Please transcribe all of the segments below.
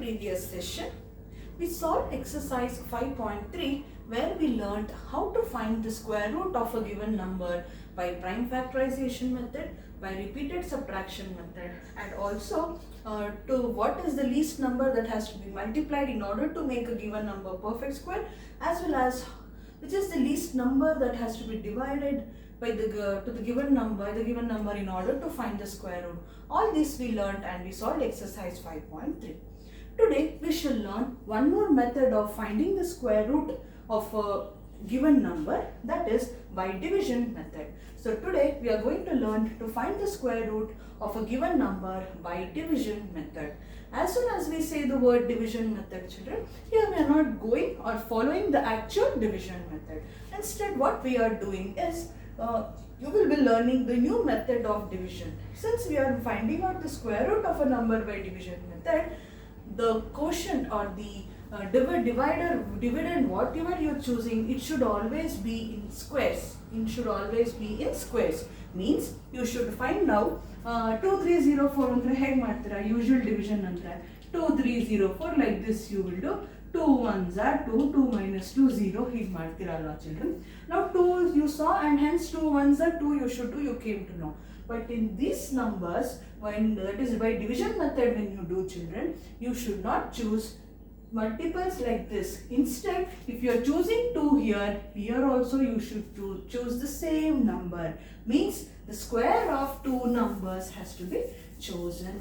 previous session, we solved exercise 5.3 where we learnt how to find the square root of a given number by prime factorization method, by repeated subtraction method, and also to what is the least number that has to be multiplied in order to make a given number perfect square, as well as which is the least number that has to be divided by the given number in order to find the square root. All this we learnt and we solved exercise 5.3. Today we shall learn one more method of finding the square root of a given number, that is by division method. So today we are going to learn to find the square root of a given number by division method. As soon as we say the word division method, children, here we are not going or following the actual division method. Instead, what we are doing is you will be learning the new method of division. Since we are finding out the square root of a number by division method, the quotient or the dividend, whatever you are choosing, it should always be in squares. It should always be in squares. Means you should find out 2304 andre hege ಮಾಡ್ತೀರಾ usual division ಅಂದ್ರೆ 2304 like this you will do. 2 ones are 2, 2 minus 2 0 ಹೀಗೆ ಮಾಡ್ತೀರಲ್ವಾ children. Now 2 you saw and hence 2 ones are 2 you should do, you came to know. But in these numbers, when that is by division method, when you do children, you should not choose multiples like this. Instead, if you are choosing 2 here also you should choose the same number. Means the square of two numbers has to be chosen.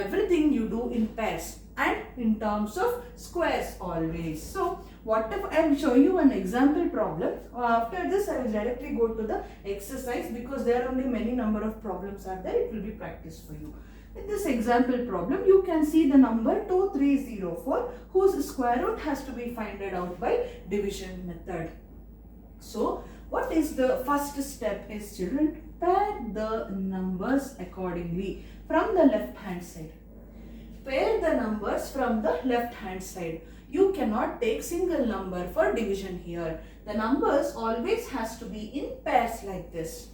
Everything you do in pairs and in terms of squares always. So what if I will show you an example problem. After this I will directly go to the exercise because there are only many number of problems are there. It will be practice for you. In this example problem, you can see the number 2304 whose square root has to be found out by division method. So what is the first step is children, pair the numbers accordingly from the left hand side. Pair the numbers from the left hand side. You cannot take single number for division here. The numbers always has to be in pairs like this.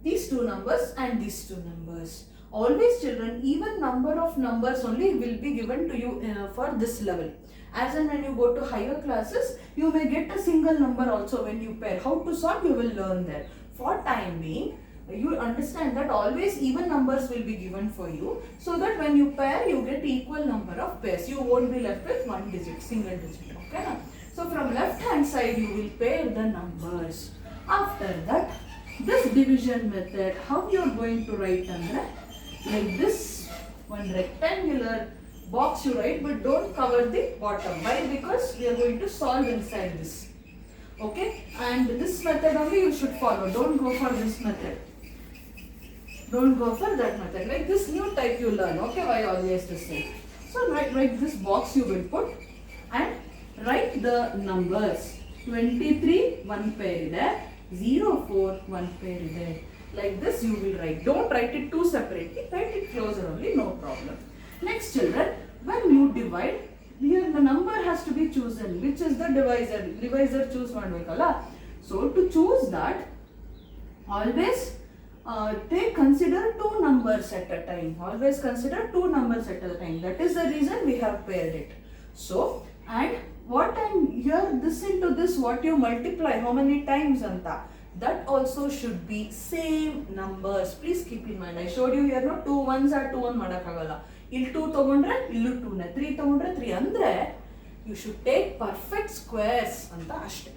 These two numbers and these two numbers. Always children, even number of numbers only will be given to you for this level. As and when you go to higher classes, you may get a single number also when you pair. How to solve you will learn there. For time being, you understand that always even numbers will be given for you, so that when you pair you get equal number of pairs. You won't be left with one digit, single digit. Okay? So from left hand side you will pair the numbers. After that, this division method, how you are going to write under like this one rectangular box you write, but don't cover the bottom. Why? Because we are going to solve inside this. Okay? And this method only you should follow. Don't go for this method. Don't go for that method. Like this new type you learn. Okay? Why always the same? So write this box you will put and write the numbers. 23 one pair there, 04 one pair there. Like this you will write. Don't write it too separately. Write it closer only, no problem. Next children, when you divide, here the number has to be chosen. Which is the divisor? Divisor choose madbekalla. So to choose that, always consider two numbers at a time. Always consider two numbers at a time. That is the reason we have paired it. So, and what time here, this into this, what you multiply, how many times anta, that also should be same numbers. Please keep in mind. I showed you here, no, 2 ones are 2 1 madakagala. Ill 2 tagondre illu 2 ne, 3 tagondre 3 andre you should take perfect squares anta ashte.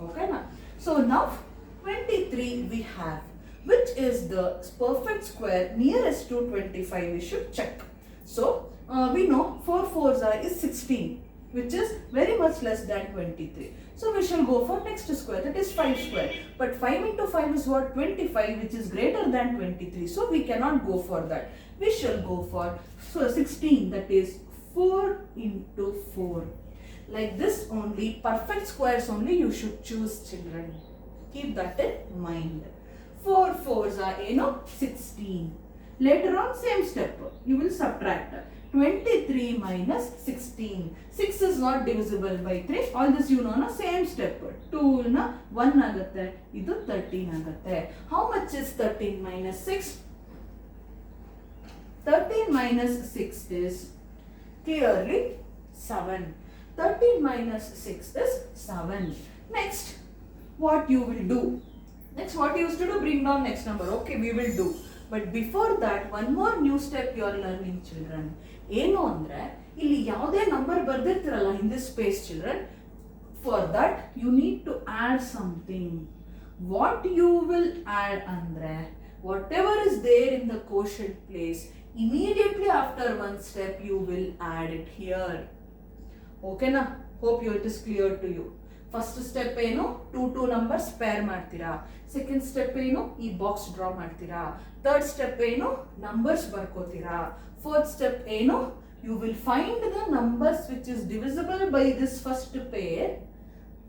Okay na? So now 23 we have, which is the perfect square nearest to 25 we should check. So we know 4 4s are is 16, which is very much less than 23. So we shall go for next square, that is 5 square. But 5 into 5 is what? 25, which is greater than 23. So we cannot go for that. We shall go for 16, that is 4 into 4. Like this only, perfect squares only you should choose children. Keep that in mind. 4 4s are 16. Later on same step, you will subtract. 23 minus 16. 6 is not divisible by 3. All this you know, na? Same step. 2 na 1 agate. Idu 13 agate. How much is 13 minus 6? 13 minus 6 is Clearly 7. 13 minus 6 is 7. Next, what you will do? Next, what you used to do? Bring down next number. Okay, we will do. But before that, one more new step you are learning, children. ಏನು ಅಂದರೆ ಇಲ್ಲಿ ಯಾವುದೇ number ಬರ್ದಿರ್ತಿರಲ್ಲ in this space, children, for that you need to add something. What you will add andre whatever is there in the quotient place, immediately after one step you will add it here. Okay na? Hope it is clear to you. First step ಏನು two numbers pair ಮಾಡ್ತೀರಾ. Second step ಏನು ಈ box draw ಮಾಡ್ತೀರಾ. Third step ಏನು numbers ಬರ್ಕೋತೀರಾ. Fourth step ಏನು you will find the numbers which is divisible by this first pair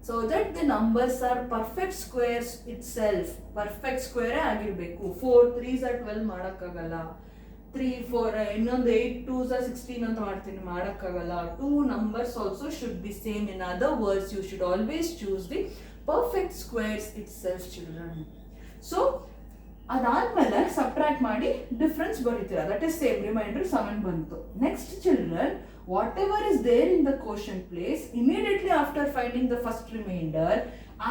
so that the numbers are perfect squares itself. Perfect square ಆಗಿರಬೇಕು. 4 3s are 12 ಮಾಡೋಕ್ಕಾಗಲ್ಲ. 3 4 ಇನ್ನೊಂದು 8 2s are 16 ಅಂತ ಮಾಡ್ತೀನಿ, ಮಾಡೋಕ್ಕಾಗಲ್ಲ. 2 numbers also should be same. In other words, you should always choose the perfect squares itself, children. So ಅದಾದ್ಮೇಲೆ subtract ಮಾಡಿ difference ಬರೀತೀರಾ. That is same remainder 7 ಬಂತು. Next children, whatever is there in the quotient place, immediately after finding the first remainder,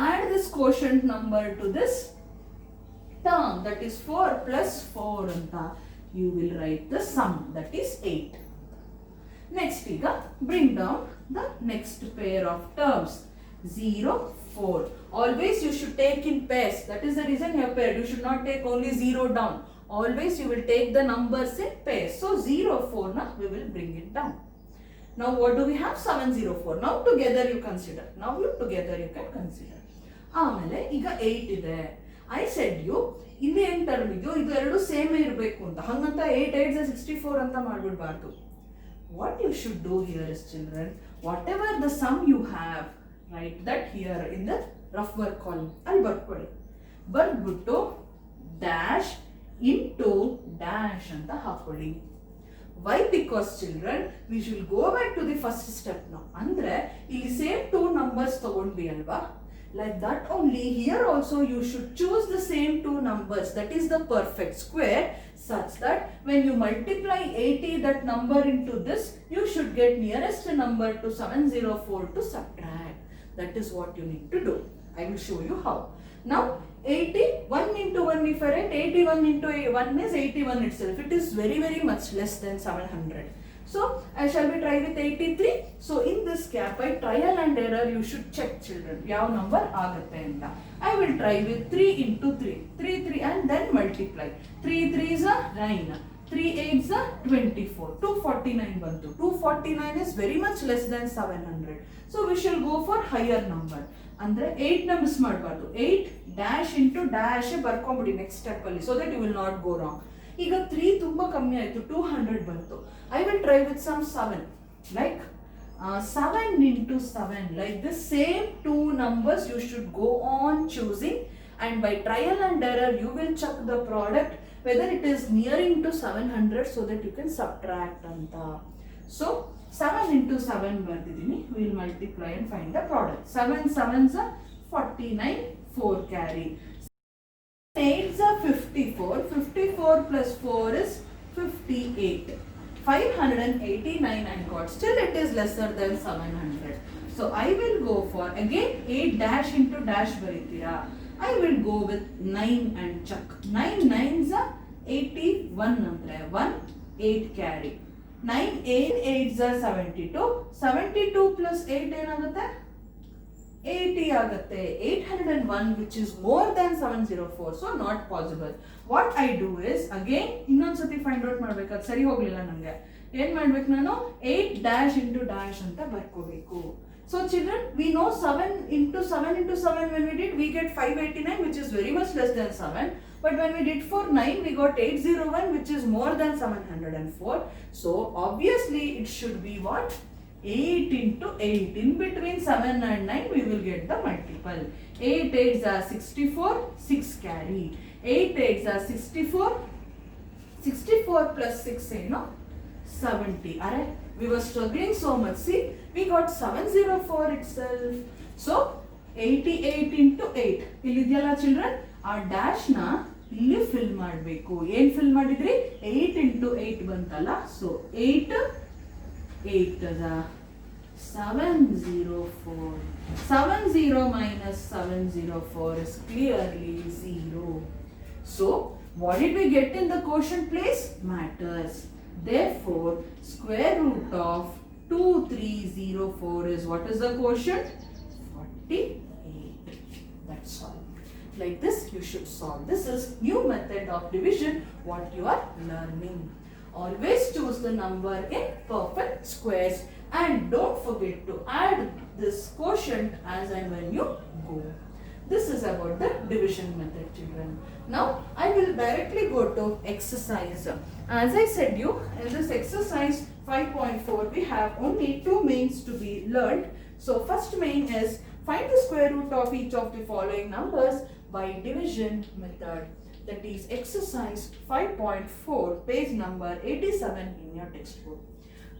add this quotient number to this term, that is 4 plus 4 anta. You will write the sum, that is 8. Next, iga bring down the next pair of terms. 0 4. Always you should take in pairs. That is the reason you have paired. You should not take only 0 down. Always you will take the numbers in pairs. So 0 4 na we will bring it down. Now what do we have? 7 0 4. Now together you consider. Now you together you can consider. ಆಮೇಲೆ ಈಗ 8 ಇದೆ. I said you ಇಲ್ಲಿ ಏನು term ಇದೆಯೋ ಇದು ಎರಡು same ಇರಬೇಕು ಅಂತ. ಹಂಗಂತ 8 8 64 ಅಂತ ಮಾಡ್ಬಿಡಬಾರ್ದು. What you should do here is, children, whatever the sum you have, write that here in the rough work column. ಅಲ್ಲಿ ಬರ್ಕೊಳ್ಳಿ. ಬರ್ದ್ಬಿಟ್ಟು ಡ್ಯಾಶ್ ಇಂಟು ಡ್ಯಾಶ್ ಅಂತ ಹಾಕೊಳ್ಳಿ. Why? Because, children, we should go back to the first step now. ಅಂದ್ರೆ ಇಲ್ಲಿ same 2 numbers ತಗೊಂಡ್ವಿ ಅಲ್ವಾ? Like that only here also you should choose the same 2 numbers, that is the perfect square, such that when you multiply 80 that number into this, you should get nearest number to 704 to subtract. That is what you need to do. I will show you how. Now 81 into 1, if I write 81 into 1 is 81 itself. It is very much less than 700. So I shall be try with 83. So in this gap, by trial and error, you should check, children, yav number agatte anta. I will try with 3 into 3. 3 3 and then multiply. 3 3s are 9. 3 8s are 24. 249 bantu. 249 is very much less than 700. So we shall go for higher number. ಅಂದ್ರೆ 8 ನ miss ಮಾಡಬಾರ್ದು. 8 dash into dash ಬರ್ಕೊಂಬಿಡಿ next step ಅಲ್ಲಿ, so that you will not go wrong. ಈಗ 3 ತುಂಬಾ ಕಮ್ಮಿ ಆಯ್ತು, 200 ಬಂತು. I will try with some 7, like 7 into 7, like this same 2 numbers you should go on choosing, and by trial and error you will check the product whether it is nearing to 700, so that you can subtract anta. So 7 into 7 ಬರ್ದಿದ್ದೀನಿ. We will multiply and find the product. 7 7s are 49, 4 carry. 8s are 54. 54 plus 4 is 58. 589 I got. Still it is lesser than 700. So I will go for again 8 dash into dash ಬರೀತೀರಾ. I will go with 9 and chuck. 9 9s are 81 ಅಂದ್ರೆ 1 8 carry. 9 8 8s are 72. 72 plus 8 ಏನಾಗುತ್ತೆ? 80 ಆಗುತ್ತೆ. 801, which is more than 704, so not possible. What I do is again ಇನ್ನೊಂದ್ಸತಿ find out ಮಾಡ್ಬೇಕು. ಅದು ಸರಿ ಹೋಗ್ಲಿಲ್ಲ ನನಗೆ. ಏನ್ ಮಾಡ್ಬೇಕು ನಾನು? 8 dash into dash ಅಂತ ಬರ್ಕೋಬೇಕು. So children, we know 7 into 7 into 7 when we did, we get 589, which is very much less than 7. But when we did for 9, we got 801, which is more than 704. So obviously it should be what? 8 into 8. In between 7 and 9, we will get the multiple. 8 8s are 64, 6 carry. 8 8s are 64. 64 plus 6, 70. Alright, we were struggling so much. See, we got 704 itself. So 88 into 8. ಇಲ್ಲಿದೆಯಲ್ಲ children, ಆ dash ನ ಇಲ್ಲಿ fill ಮಾಡಬೇಕು. ಏನು fill ಮಾಡಿದ್ರಿ? 8 into 8 ಬಂತಲ್ಲ. So 8 8 is a 704. 70 minus 704 is clearly 0. So, what did we get in the quotient place? Matters. Therefore, square root of 2304 is, what is the quotient? 48. That's all. Like this, you should solve. This is new method of division, what you are learning. Always choose the number in perfect squares and don't forget to add this quotient as and when you go. This is about the division method, children. Now, I will directly go to exercise. As I said you, in this exercise 5.4, we have only two mains to be learned. So, first main is find the square root of each of the following numbers by division method. That is exercise 5.4, page number 87 in your textbook.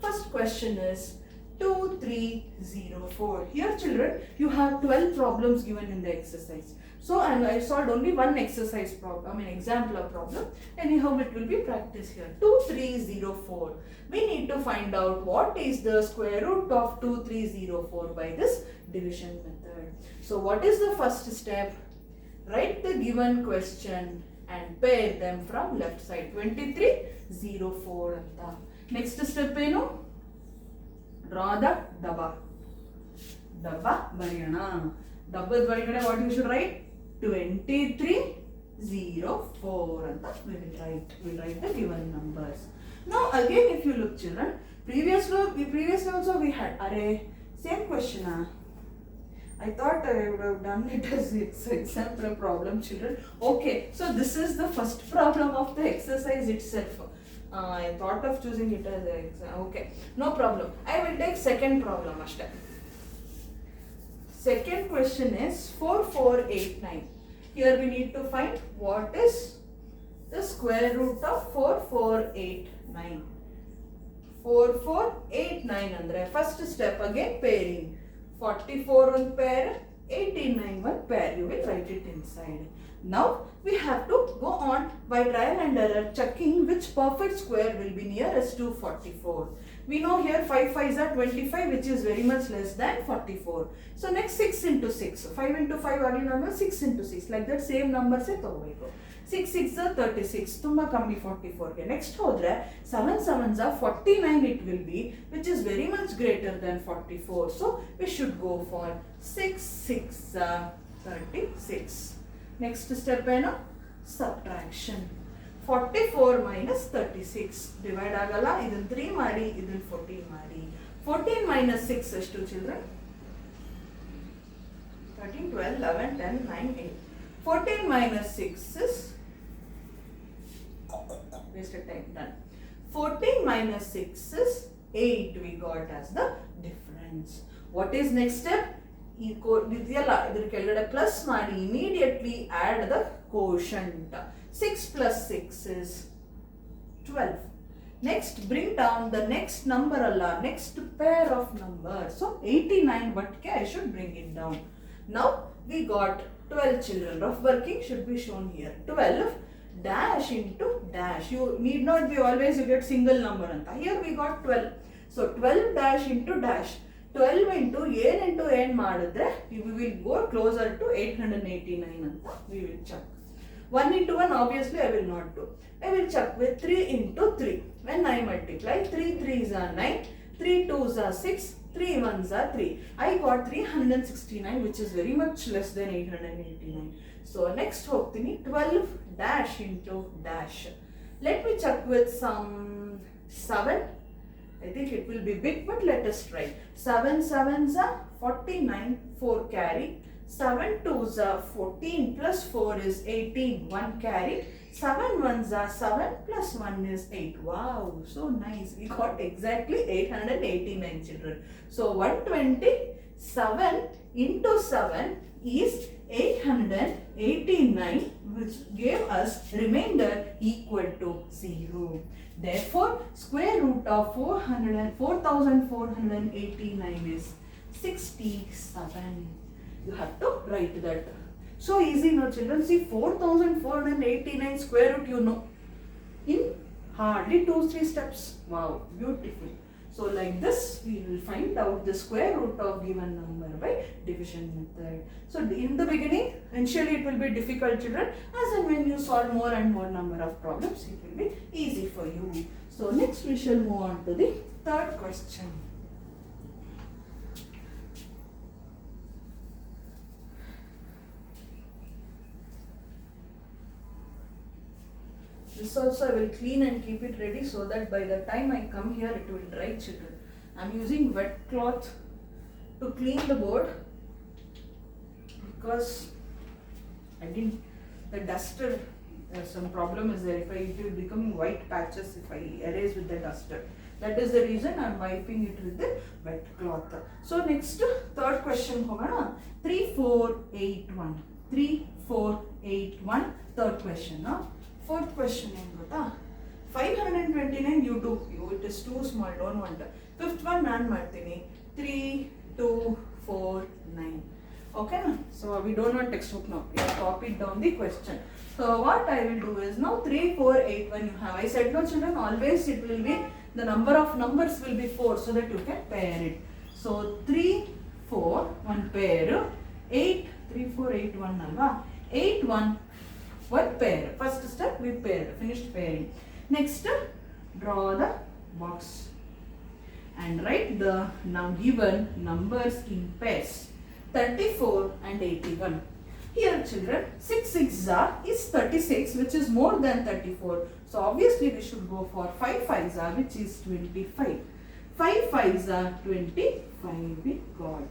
First question is 2304. Here children, you have 12 problems given in the exercise. So, and I solved only one exercise problem, example problem. Anyhow, it will be practice here. 2304. We need to find out what is the square root of 2304 by this division method. So, what is the first step? Write the given question and pair them from left side. 2304 anta. Next step ಏನು? Draw the dabba. Dabba ಬರೆಯೋಣ. ಡಬ್ಬದ ಒಳಗಡೆ what you should write? 2304 anta we will write. We will write the given numbers. Now again, if you look children, previously also we had array same question. I thought I would have done it as example problem, children. Okay, so this is the first problem of the exercise itself. I thought of choosing it as an exam. Okay, no problem. I will take second problem. Second question is 4489. Here we need to find what is the square root of 4489. 4489 andre first step again pairing. 44 one pair, 89 one pair. You will write it inside. Now we have to go on by trial and error checking which perfect square will be nearest to 44. We know here 5 5s are 25, which is very much less than 44. So next 6 into 6. 5 into 5 are number 6 into 6. Like that same number se togobeko. 6 6 are 36. Tumba kammi 44 ge. Next hodre 7 7s are 49 it will be, which is very much greater than 44. So we should go for 6 6 36. Next step eno subtraction. 44 minus 36 divide agala, idun 3 ಮಾಡಿ idun 14 ಮಾಡಿ. 14 minus 6 ಎಷ್ಟು children? 13 12 11 10 9 8. 14 minus 6 is wasted time, done. 14 minus 6 is 8 we got as the difference. What is next step? ಇದೆಯಲ್ಲ ಇದ್ರ ಕೆಳಗಡೆ plus ಮಾಡಿ immediately add the quotient. 6 plus 6 is 12. Next bring down the next number next pair of numbers. So 89 but I should bring it down. Now we got 12 children. Rough working should be shown here. 12 dash into dash. You need not be always you get single number anta. Here we got 12. So 12 dash into dash. 12 into n ಮಾಡಿದ್ರೆ we will go closer to 889 anta we will check. 1 into 1 obviously I will not do. I will check with 3 into 3. When I multiply 3 3s are 9, 3 2s are 6, 3 1s are 3. I got 369, which is very much less than 889. So next ಹೋಗ್ತೀನಿ 12 dash into dash. Let me check with some 7. I think it will be big, but let us try. 7 7s are 49, 4 carry. 7 2s are 14 plus 4 is 18, 1 carry. 7 1s are 7 plus 1 is 8. Wow, so nice. We got exactly 889 children. So 127 into 7 is 889, which gave us remainder equal to 0. Therefore, square root of 4489 is 67. You have to write that. So easy now children. See 4489 square root you know in hardly 2-3 steps. Wow, beautiful. So like this we will find out the square root of given number by division method. So in the beginning, initially it will be difficult, children. As and when you solve more and more number of problems, it will be easy for you. So next we shall move on to the third question. This also I will clean and keep it ready so that by the time I come here it will dry, children. I am using wet cloth to clean the board because the duster, some problem is there. If it will become white patches if I erase with the duster. That is the reason I am wiping it with the wet cloth. So next third question, 3481. 3481 third question. Fourth question ಏನು ಗೊತ್ತಾ, 529 you do, it is too small, don't want. Fifth one ನಾನು ಮಾಡ್ತೀನಿ, 3249. Okay, so we don't want textbook now, we have copied down the question. So what I will do is now 3481 you have. I said no children, always it will be the number of numbers will be 4 so that you can pair it. So 3 4 one pair, 8 3481 alva, 8 1 one pair. First step we paired, finished pairing. Next draw the box and write the given numbers in pairs, 34 and 81. Here children, 6 6 is 36, which is more than 34. So obviously we should go for 5 5 which is 25. 5 5 25 we got.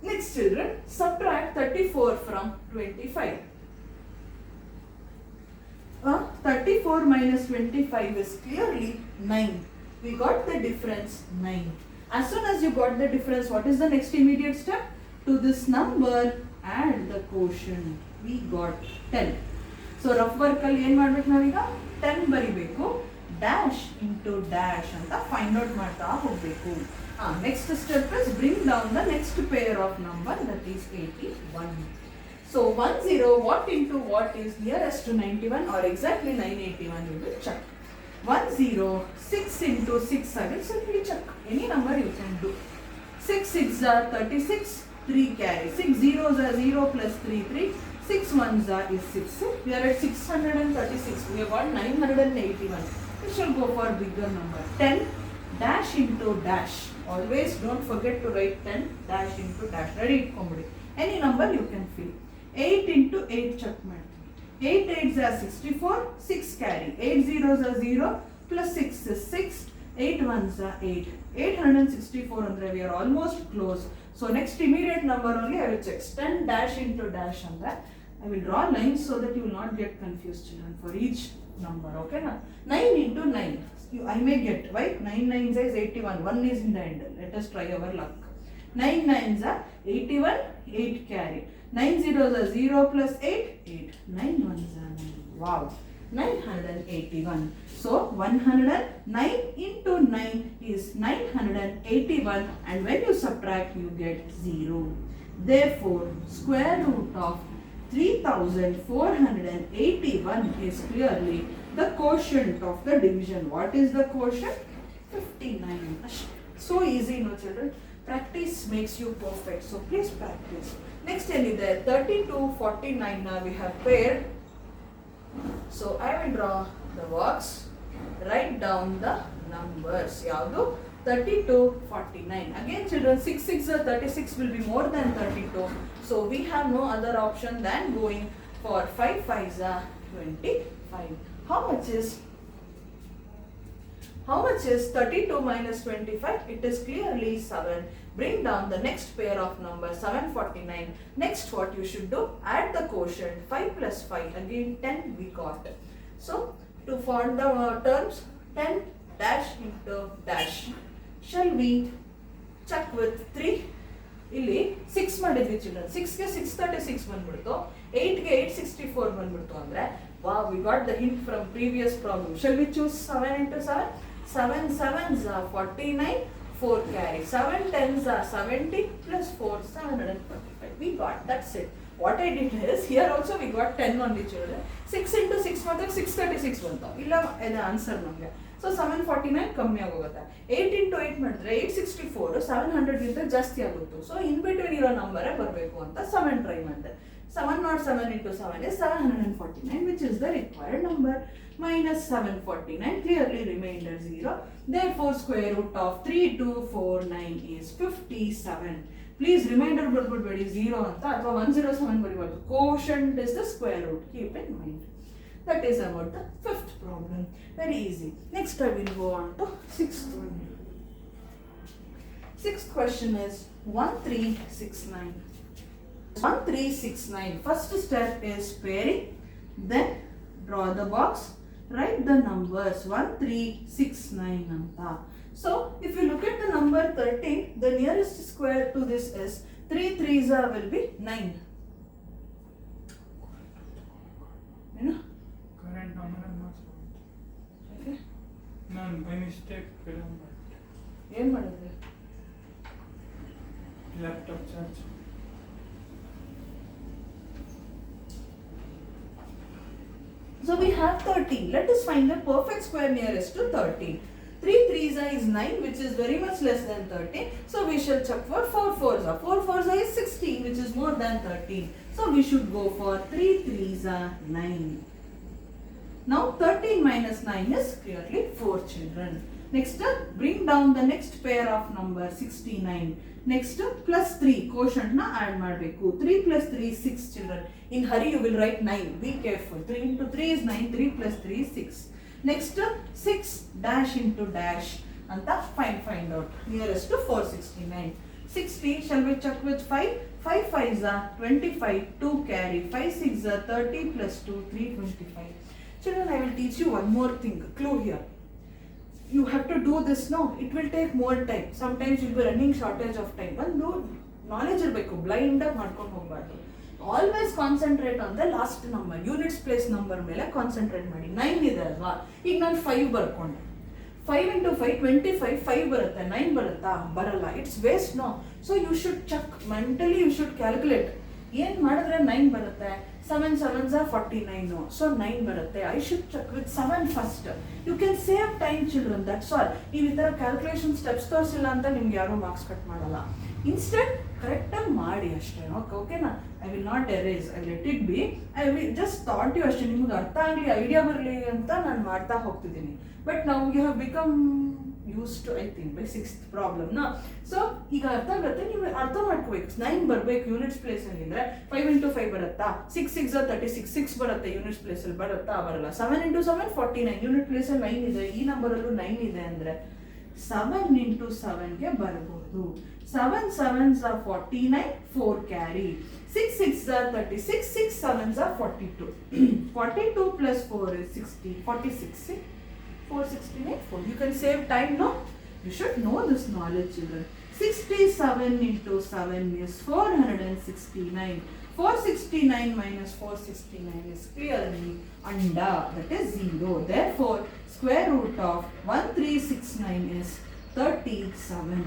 Next children, subtract 34 from 25. 34 minus 25 is clearly 9. We got the difference 9. As soon as you got the difference, what is the next immediate step? To this number add the quotient. We got 10. So rough work alli ಏನು ಮಾಡಬೇಕು ನಾವೀಗ 10 ಬರಿಬೇಕು, dash into dash ಅಂತ find out ಮಾಡ್ತಾ ಹೋಗಬೇಕು. Next step is bring down the next pair of number, that is 81. So 10, what into what is nearest to 91 or exactly 981, you will check. 10, 6 into 6, I will simply check. Any number you can do. 6 6 are 36, 3 carry. 6 zeros are 0 plus 3, 3. 6 ones are is 6. We are at 636. We have got 981. We shall go for bigger number. 10 dash into dash. Always don't forget to write 10 dash into dash. Ready? Any number you can fill. 8 into 8 check ಮಾಡ್ತೀನಿ. 8 8s are 64, 6 carry. 8 zeros are 0 plus 6 is 6. 8 ones are 8. 864 andre we are almost close. So next immediate number only I will check. 10 dash into dash andre I will draw lines so that you will not get confused children for each number. Okay na? 9 into 9. I may get, right? 9 9s is 81. 1 is in the end. Let us try our luck. 9 9s are 81, 8 carry. 9 zeros are 0 plus 8, 8. 9 ones are 9. Wow. 981. So 109 into 9 is 981, and when you subtract you get 0. Therefore, square root of 3481 is clearly the quotient of the division. What is the quotient? 59. So easy, no children? Practice makes you perfect. So please practice. Next, there 32, 49 now we have paired. So I will draw the box, write down the numbers. Yavdu 32, 49. Again children, 6 6 or 36 will be more than 32. So we have no other option than going for 5 5s are 25. How much is 32 minus 25? It is clearly 7. Bring down the next pair of numbers, 749. Next what you should do? Add the quotient, 5 plus 5. Again 10 we got. So to form the terms, 10 dash into dash. Shall we check with 3? ಇಲ್ಲಿ 6 ಮಾಡಿದ್ವಿ children. 6 ಗೆ 636 ಬಂದ್ಬಿಡ್ತು, 8 ಗೆ 864 ಬಂದ್ಬಿಡ್ತು ಅಂದ್ರೆ wow, we got the hint from previous problem. Shall we choose 7 into 7? 7 7s are 49, 4 carry. 7 10s are 70 plus 4 745. We got, that's it. What I did is, here also we got 10 only children. 6 into 6 ಮಾತ್ರ 636 ಬಂತು. ಇಲ್ಲ ಇದು answer ನಮಗೆ. So 749 ಕಮ್ಮಿ ಆಗೋಗುತ್ತೆ. 8 into 8 ಮಾಡಿದ್ರೆ 864 700ಗಿಂತ ಜಾಸ್ತಿ ಆಗುತ್ತೆ. ಸೊ ಇನ್ ಬಿಟ್ವೀನ್ ಇರೋ ನಂಬರೇ ಬರಬೇಕು ಅಂತ 7 ಟ್ರೈ ಮಾಡಿದೆ. 707 into 7 is 749, which is the required number. Minus 749, clearly remainder 0. Therefore, square root of 3249 is 57. Please remainder ಬರ್ಬಿಡ್ಬೇಡಿ 0 ಅಂತ ಅಥವಾ 107 ಬರಿಬಾರ್ದು. Quotient is the square root. Keep in mind. That is about the fifth problem. Very easy. Next I will go on to sixth one. Sixth question is 1369. 1369. First step is pairing. Then draw the box. Write the numbers 1369 anta. So if you look at the number 13, the nearest square to this is 3 3s will be 9. You know? Current number and not. Okay. No, by mistake. ಏನು ಮಾಡಿದ್ರೆ? Laptop charge. So we have 13. Let us find the perfect square nearest to 13. 3 3s is 9, which is very much less than 13. So we shall check for 4 4s. 4 4s is 16, which is more than 13. So we should go for 3 3s 9. Now 13 minus 9 is clearly 4 children. Next bring down the next pair of number 69. Next plus 3 quotient na add ಮಾಡಬೇಕು. 3 plus 3 is 6 children. In hurry you will write 9. Be careful. 3 into 3 is 9. 3 plus 3 is 6. Next 6 dash into dash anta find out nearest to 469. 60 shall we check with 5? 5 5s are 25. 2 carry. 5 6s are 30 plus 2 325. Children, I will teach you one more thing. Clue here. You have to do this now. It will take more time. Sometimes you'll be running shortage of time. One knowledge irbeku, blind ಆಗಿ ಮಾಡ್ಕೊಂಡು ಹೋಗಬಾರ್ದು. Always concentrate on the last number. Units place number ಮೇಲೆ concentrate ಮಾಡಿ. 9 ಇದೆ ಅಲ್ವಾ, ಈಗ ನಾನು 5 ಬರ್ಕೊಂಡೆ. 5 into 5 25. 5 ಬರುತ್ತೆ, 9 ಬರುತ್ತಾ? ಬರಲ್ಲ. It's waste no. So you should check mentally. You should calculate. ಏನ್ ಮಾಡಿದ್ರೆ 9 ಬರುತ್ತೆ? 7 7s are 49. So 9 ಬರುತ್ತೆ. I should check with 7 first. You can save time, children. That's all. ನೀವು ಈ ಥರ ಕ್ಯಾಲ್ಕುಲೇಷನ್ ಸ್ಟೆಪ್ಸ್ ತೋರಿಸಿಲ್ಲ ಅಂತ ನಿಮ್ಗೆ ಯಾರೂ ಮಾರ್ಕ್ಸ್ ಕಟ್ ಮಾಡಲ್ಲ. ಇನ್ಸ್ಟೆಂಟ್ ಕರೆಕ್ಟಾಗಿ ಮಾಡಿ ಅಷ್ಟೇ. ಓಕೆನಾ? I will not erase. I let it be. I will just thought you ಅಷ್ಟೇ. ನಿಮ್ಗೆ ಅರ್ಥ ಆಗಲಿ, ಐಡಿಯಾ ಬರಲಿ ಅಂತ ನಾನು ಮಾಡ್ತಾ ಹೋಗ್ತಿದ್ದೀನಿ. ಬಟ್ ನಾವು you have become used to, I think, by sixth problem na. So ಈಗ ಅರ್ಥ ಆಗುತ್ತೆ. ನೀವು ಅರ್ಥ ಮಾಡ್ಕೋಬೇಕು. 9 ಬರಬೇಕು ಯೂನಿಟ್ಸ್ ಪ್ಲೇಸ್ ಅಲ್ಲಿ ಅಂದ್ರೆ 5 into 5 ಬರುತ್ತಾ? 6 6 36. 6 ಬರುತ್ತೆ ಯೂನಿಟ್ಸ್ ಪ್ಲೇಸ್ ಅಲ್ಲಿ, ಬರುತ್ತಾ? ಬರಲ್ಲ. 7 into 7 49. ಯೂನಿಟ್ ಪ್ಲೇಸ್ ಅಲ್ಲಿ 9 ಇದೆ. ಈ ನಂಬರ್ ಅಲ್ಲೂ 9 ಇದೆ ಅಂದ್ರೆ 7 into 7 ಗೆ ಬರಬಹುದು. 7 7s are 49. 4 carry. 6 6s are 36. 6 7s are 42. 42 plus 4 is 60. 46. 469 4. You can save time, no? You should know this knowledge, children. 67 into 7 is 469. 469 minus 469 is clearly under, that is 0. Therefore, square root of 1369 is 37.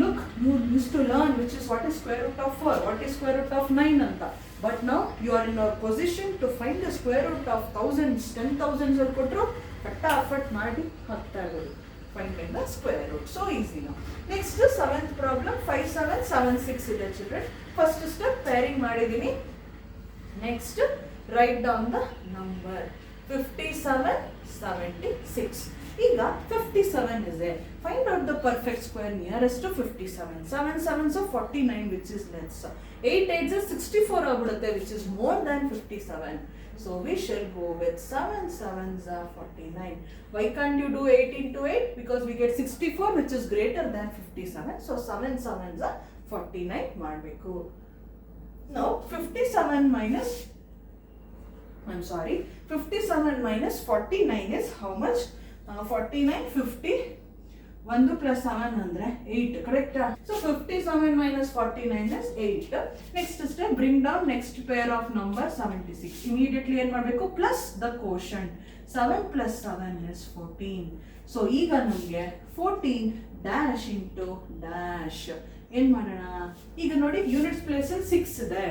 Look, you used to learn which is what is square root of 4, what is square root of 9 anta. But now you are in a position to find the square root of thousands, 10,000s or kotru. ಫಟಾಫಟ್ ಮಾಡಿ ಹತ್ತಾಗೋದು. Find the square root. So easy now. Next 7th problem. 5 7 7 6 ಇದೆ children. First step pairing ಮಾಡಿದೀನಿ. Next write down the number 57 76. ಈಗ 57 ಇದೆ. Find out the perfect square nearest to 57. 7 7s are 49, which is less. 8 8s are 64 ಆಗ್ಬಿಡುತ್ತೆ, which is more than 57. So we shall go with 7 7s are 49. Why can't you do 8 into 8? Because we get 64, which is greater than 57. So 7 7s are 49 ಮಾಡಬೇಕು. Now 57 minus, I'm sorry, 57 minus 49 is how much? 49 50. 1 plus 7 ಅಂದ್ರೆ 8, correct? So 57 minus 49 is 8. Next step, bring down next pair of number 76. Immediately ಏನು ಮಾಡಬೇಕು? Plus the quotient. 7 plus 7 is 14. So ಈಗ ನಮಗೆ 14 dash into dash. ಏನು ಮಾಡೋಣ? ಈಗ ನೋಡಿ units place ಅಲ್ಲಿ 6 ಇದೆ.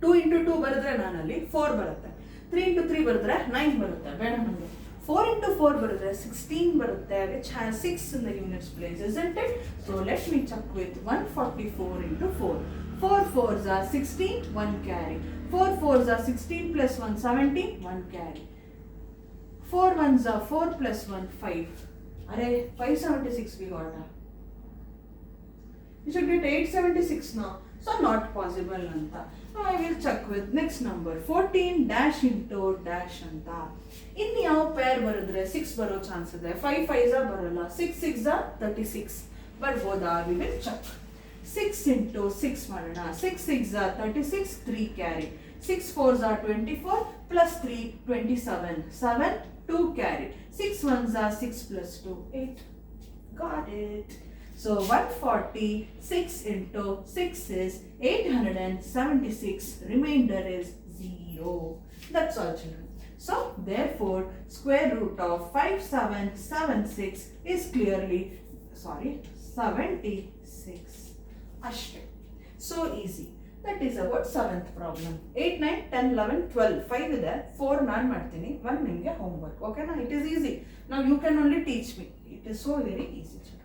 2 into 2 ಬರೆದ್ರೆ ನಾನಲ್ಲಿ 4 ಬರುತ್ತೆ. 3 into 3 ಬರೆದ್ರೆ 9 ಬರುತ್ತೆ. ಬೇಡ ನಮಗೆ 4 into 4 ಬರುತ್ತೆ 16 ಬರುತ್ತೆ, which has 6 in the units place, isn't it? So let me check with 144 into 4. 4 4s are 16, 1 carry. 4 4s are 16 plus 1 17, 1 carry. 4 1s are 4 plus 1 5. Array 576 we got. You should get 876 now. So not possible anta. Now I will check with next number 14 dash into dash anta. In ಯಾವ pair ಬರೆದ್ರೆ 6 ಬರೋ chance ಇದೆ? 5 5s ಬರಲ್ಲ, 6 6s 36 ಬರ್ಬೋದಾ? We will check. 6 into 6 ಮಾಡೋಣ. 6 6s 36, 3 carry. 6 4s 24 plus 3 27, 7 2 carry. 6 1s 6 plus 2 8. Got it. So 146 into 6 is 876. Remainder is 0. That's all, children. So therefore square root of 5776 is clearly 76. Ashte. So easy. That is about 7th problem. 8 9 10 11 12 5 ಇದೆ, 4 ನಾನು ಮಾಡ್ತೀನಿ, 1 ನಿಮಗೆ homework. Okay na? It is easy. Now you can only teach me. It is so very easy, children.